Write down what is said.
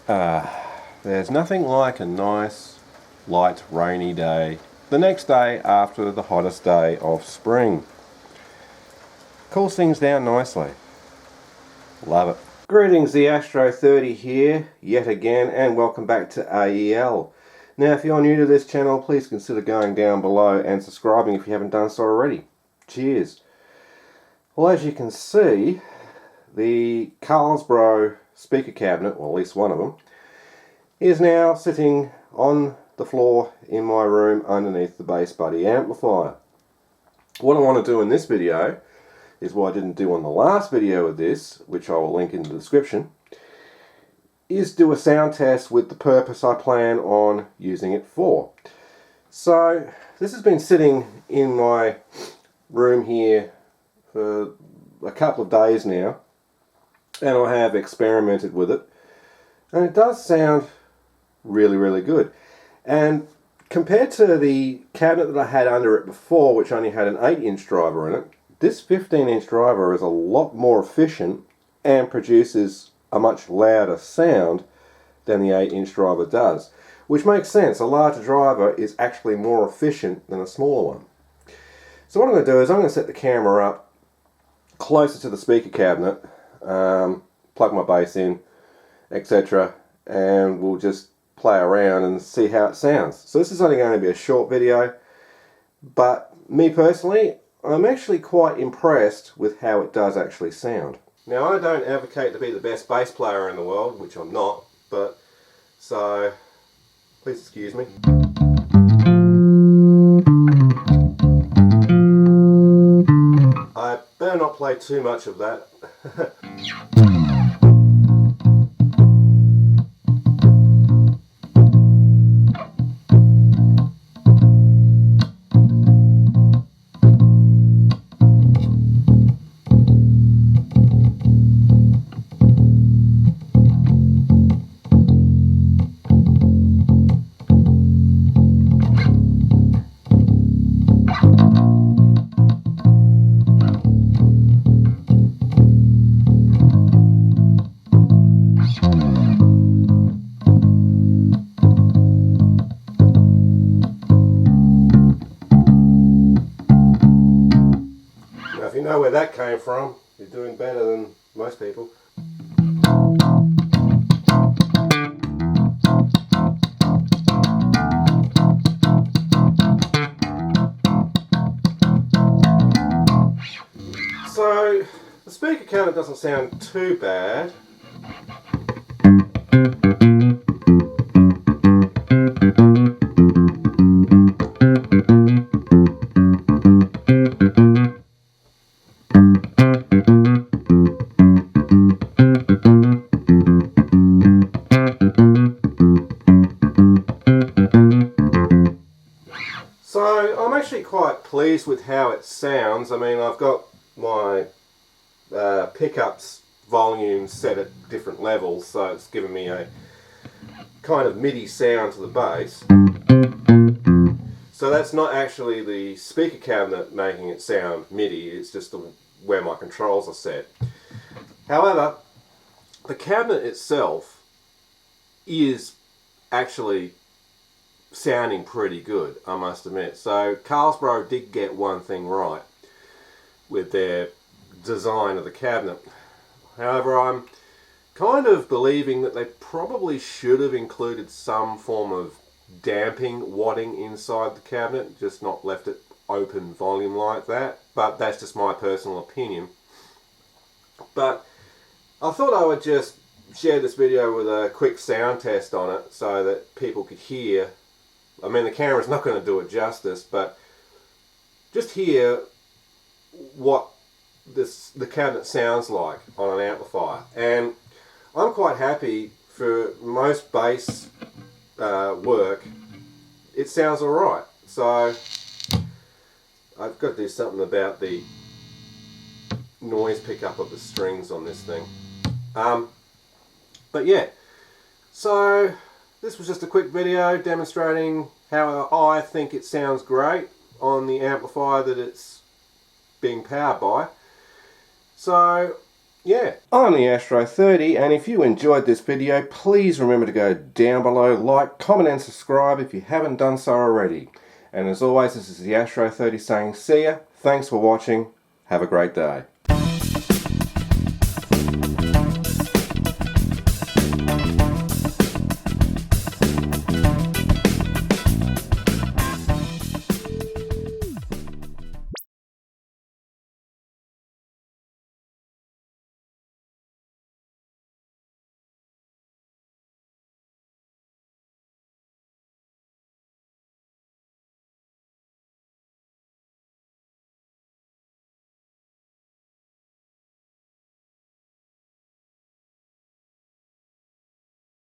There's nothing like a nice, light, rainy day the next day after the hottest day of spring. Cools things down nicely. Love it. Greetings, the Astro 30 here, yet again, and welcome back to AEL. Now, if you're new to this channel, please consider going down below and subscribing if you haven't done so already. Cheers. Well, as you can see, the Carlsbro speaker cabinet, or at least one of them, is now sitting on the floor in my room underneath the Bass Buddy amplifier. What I want to do in this video is what I didn't do on the last video of this, which I will link in the description, is do a sound test with the purpose I plan on using it for. So this has been sitting in my room here for a couple of days now, and I have experimented with it, and it does sound really good. And compared to the cabinet that I had under it before, which only had an 8-inch driver in it, this 15-inch driver is a lot more efficient and produces a much louder sound than the 8-inch driver does, which makes sense. A larger driver is actually more efficient than a smaller one. So what I'm going to do is I'm going to set the camera up closer to the speaker cabinet, plug my bass in, etc., and we'll just play around and see how it sounds. So this is only going to be a short video, but me personally, I'm actually quite impressed with how it does actually sound. Now, I don't advocate to be the best bass player in the world, which I'm not, but so please excuse me. I better not play too much of that. If you know where that came from, you're doing better than most people. So, the speaker cabinet doesn't sound too bad. So I'm actually quite pleased with how it sounds. I mean, I've got my pickups volume set at different levels, so it's giving me a kind of MIDI sound to the bass. So that's not actually the speaker cabinet making it sound MIDI, it's just where my controls are set. However, the cabinet itself is actually sounding pretty good, I must admit. So Carlsbro did get one thing right with their design of the cabinet. However, I'm kind of believing that they probably should have included some form of damping wadding inside the cabinet, just not left it open volume like that, but that's just my personal opinion. But I thought I would just share this video with a quick sound test on it so that people could hear. I mean, the camera's not going to do it justice, but just hear what the cabinet sounds like on an amplifier. And I'm quite happy for most bass work. It sounds alright. So I've got to do something about the noise pickup of the strings on this thing. But yeah, so this was just a quick video demonstrating how I think it sounds great on the amplifier that it's being powered by. So Yeah, I'm the Astro 30, and if you enjoyed this video, please remember to go down below, like, comment and subscribe if you haven't done so already. And as always, this is the Astro 30 saying see ya, thanks for watching, have a great day.